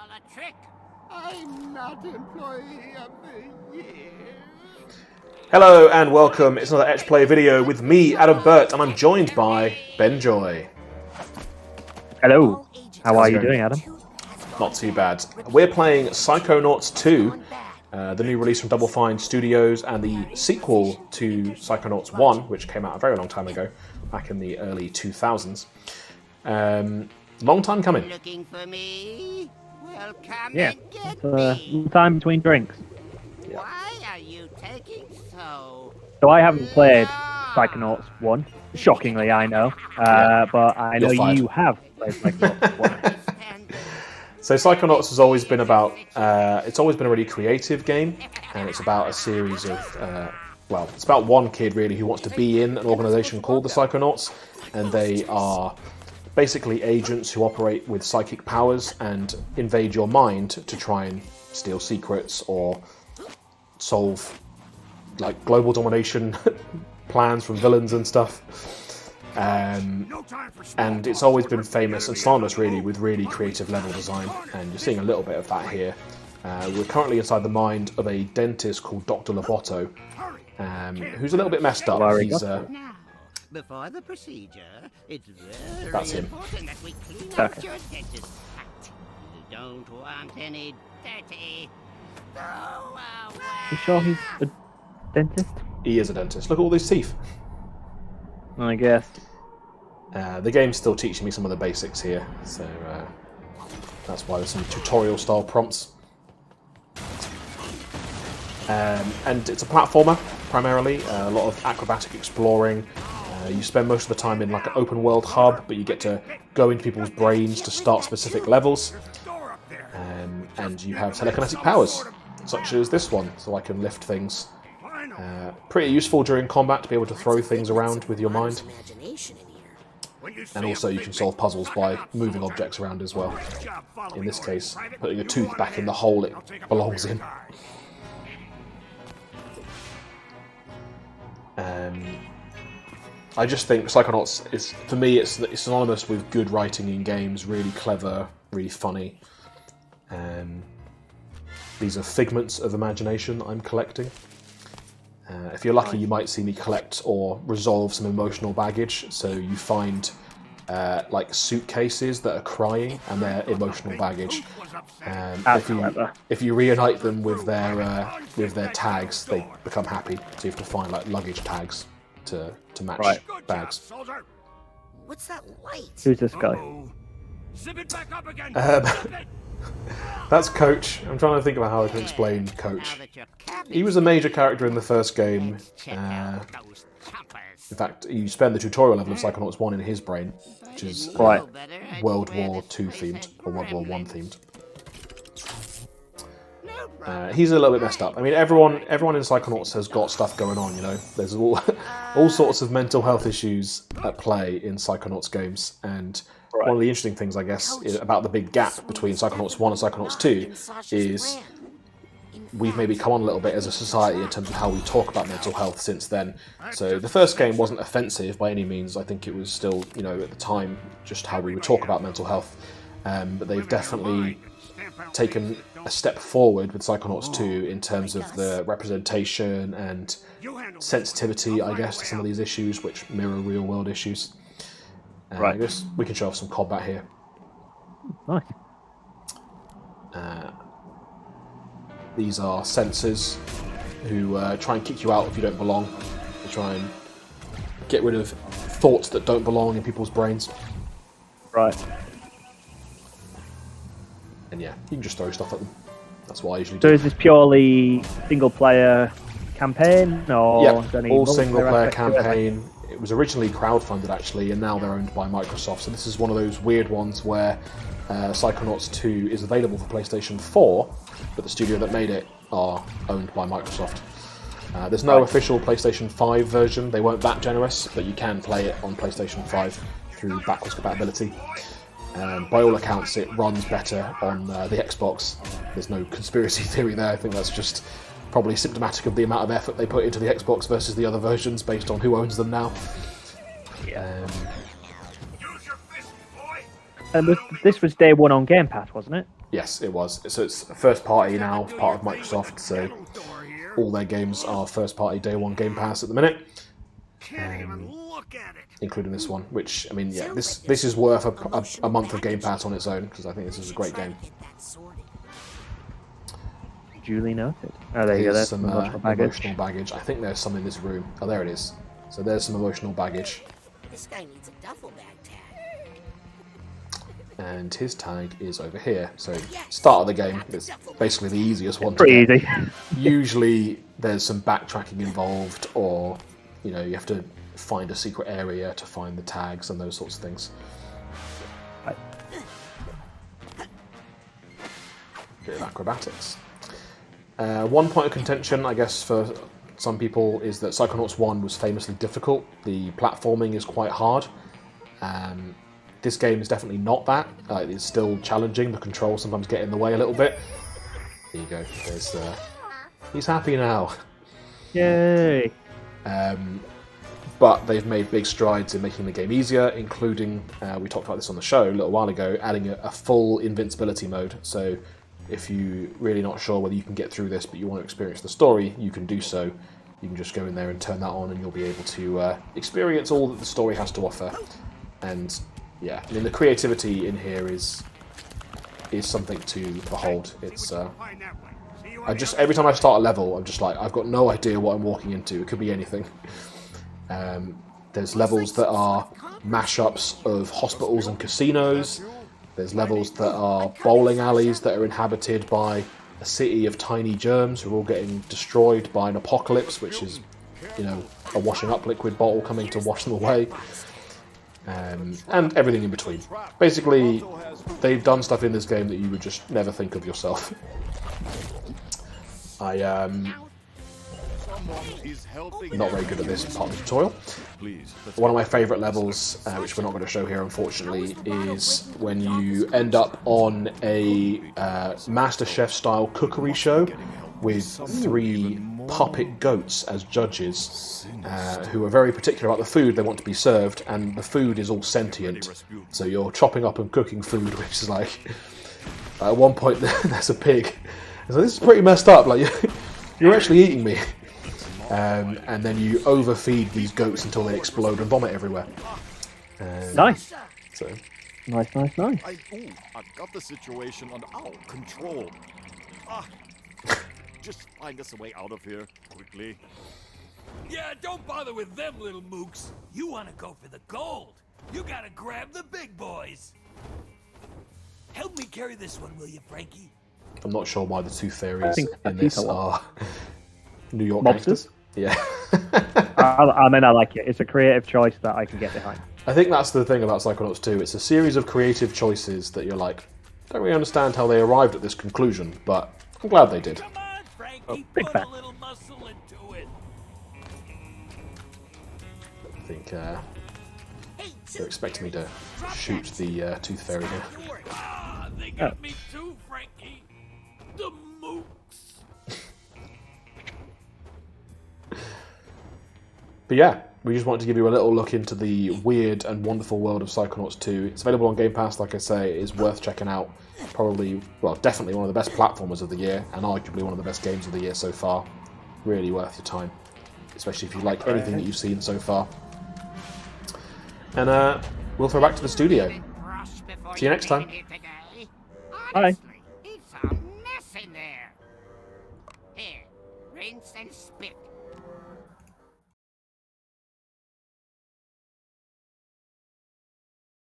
a trick. I'm not Employee of the Year. Hello and welcome. It's another Etch Play video with me, Adam Burt, and I'm joined by Ben Joy. Hello. How are you doing, Adam? Not too bad. We're playing Psychonauts 2, the new release from Double Fine Studios, and the sequel to Psychonauts 1, which came out a very long time ago, back in the early 2000s. Long time coming. Looking for me? Well, come Yeah, and get it's me. time between drinks. Why are you taking so? So I haven't played Psychonauts 1. Shockingly, I know. But I know You're fired. you have played Psychonauts 1. So Psychonauts has always been about, it's always been a really creative game, and it's about a series of, well, it's about one kid really who wants to be in an organisation called the Psychonauts, and they are basically agents who operate with psychic powers and invade your mind to try and steal secrets or solve like global domination plans from villains and stuff. And it's always been famous and synonymous really with really creative level design, and you're seeing a little bit of that here. We're currently inside the mind of a dentist called Dr. Loboto, who's a little bit messed up. He's, Before the procedure, it's very That's him. important that we clean out Okay. your dentist act. You don't want any dirty. Throw away. You sure he's a dentist? he is a dentist. Look at all these teeth. I guess. The game's still teaching me some of the basics here, so that's why there's some tutorial style prompts. And it's a platformer primarily, a lot of acrobatic exploring. You spend most of the time in like an open world hub, but you get to go into people's brains to start specific levels. And you have telekinetic powers, such as this one, so I can lift things. Pretty useful during combat to be able to throw things around with your mind. And also you can solve puzzles by moving objects around as well. In this case, putting a tooth back in the hole it belongs in. I just think Psychonauts is, for me, it's synonymous with good writing in games, really clever, really funny. These are figments of imagination I'm collecting. If you're lucky, you might see me collect or resolve some emotional baggage. So you find like suitcases that are crying and they're emotional baggage. If you reunite them with their tags, they become happy. So you have to find like luggage tags to match bags. What's that light? Who's this guy? Zip it back up again. That's Coach. I'm trying to think about how I can explain Coach. He was a major character in the first game. In fact, you spend the tutorial level of Psychonauts 1 in his brain, which is World War II themed, or World War I themed. He's a little bit messed up. I mean, everyone in Psychonauts has got stuff going on, you know. There's all sorts of mental health issues at play in Psychonauts games, and one of the interesting things, I guess, about the big gap between Psychonauts 1 and Psychonauts 2 is we've maybe come on a little bit as a society in terms of how we talk about mental health since then. So the first game wasn't offensive by any means. I think it was still, you know, at the time, just how we would talk about mental health. But they've definitely taken a step forward with Psychonauts 2 in terms of the representation and sensitivity, I guess, to some of these issues, which mirror real-world issues. I guess we can show off some combat here. Nice. These are censors who try and kick you out if you don't belong. They try and get rid of thoughts that don't belong in people's brains. Right. And yeah, you can just throw stuff at them. That's what I usually So do. is this purely single-player campaign, or is there any all multiplayer single-player aspect to it? campaign. It was originally crowdfunded, actually, and now they're owned by Microsoft. So this is one of those weird ones where Psychonauts 2 is available for PlayStation 4, but the studio that made it are owned by Microsoft. There's no official PlayStation 5 version. They weren't that generous, but you can play it on PlayStation 5 through backwards compatibility. By all accounts, it runs better on the Xbox. There's no conspiracy theory there. I think that's just probably symptomatic of the amount of effort they put into the Xbox versus the other versions based on who owns them now. And this was day one on Game Pass, wasn't it? Yes, it was. So it's first party now, part of Microsoft. So all their games are first party day one Game Pass at the minute, including this one. Which I mean, yeah, this is worth a month of Game Pass on its own because I think this is a great game. Duly noted. Oh, there you go. There's some emotional baggage. I think there's some in this room. Oh, there it is. So there's some emotional baggage. This guy needs a duffel bag tag. And his tag is over here. So start of the game, it's basically the easiest one. Pretty easy. Usually there's some backtracking involved, or you know, you have to find a secret area to find the tags and those sorts of things. Bit of acrobatics. One point of contention, I guess, for some people is that Psychonauts 1 was famously difficult. The platforming is quite hard. This game is definitely not that. It's still challenging. The controls sometimes get in the way a little bit. There you go. There's, he's happy now. Yay! But they've made big strides in making the game easier, including, we talked about this on the show a little while ago, adding a full invincibility mode. So if you're really not sure whether you can get through this but you want to experience the story, you can do so. You can just go in there and turn that on and you'll be able to experience all that the story has to offer. And yeah, I mean, the creativity in here is something to behold. It's every time I start a level, I'm just like, I've got no idea what I'm walking into. It could be anything. There's levels that are mashups of hospitals and casinos. There's levels that are bowling alleys that are inhabited by a city of tiny germs who are all getting destroyed by an apocalypse, which is, you know, a washing up liquid bottle coming to wash them away. And everything in between. Basically, they've done stuff in this game that you would just never think of yourself. Not very good at this part of the tutorial. One of my favourite levels, which we're not going to show here unfortunately, is when you end up on a MasterChef style cookery show with 3 puppet goats as judges, who are very particular about the food they want to be served, and the food is all sentient. So you're chopping up and cooking food, which is like, at one point there's a pig. So this is pretty messed up, like you're actually eating me. And then you overfeed these goats until they explode and vomit everywhere. Nice. So. Nice. I've got the situation under control. Just find us a way out of here, quickly. Yeah, don't bother with them little mooks. You want to go for the gold. You gotta grab the big boys. Help me carry this one, will you, Frankie? I'm not sure why the 2 fairies in this are New York gangsters. Yeah. I mean, I like it. It's a creative choice that I can get behind. I think that's the thing about Psychonauts 2. It's a series of creative choices that you're like, don't really understand how they arrived at this conclusion, but I'm glad they did. Come on, Frankie, big put fan. a little muscle into it. I think they're expecting me to shoot the Tooth Fairy here. They got me too, Frankie. The mooks. But yeah, we just wanted to give you a little look into the weird and wonderful world of Psychonauts 2. It's available on Game Pass, like I say. It is worth checking out. Probably, well, definitely one of the best platformers of the year, and arguably one of the best games of the year so far. Really worth your time, especially if you like anything that you've seen so far. And we'll throw back to the studio. See you next time. Bye. It's a mess in there. Here, rinse and spit.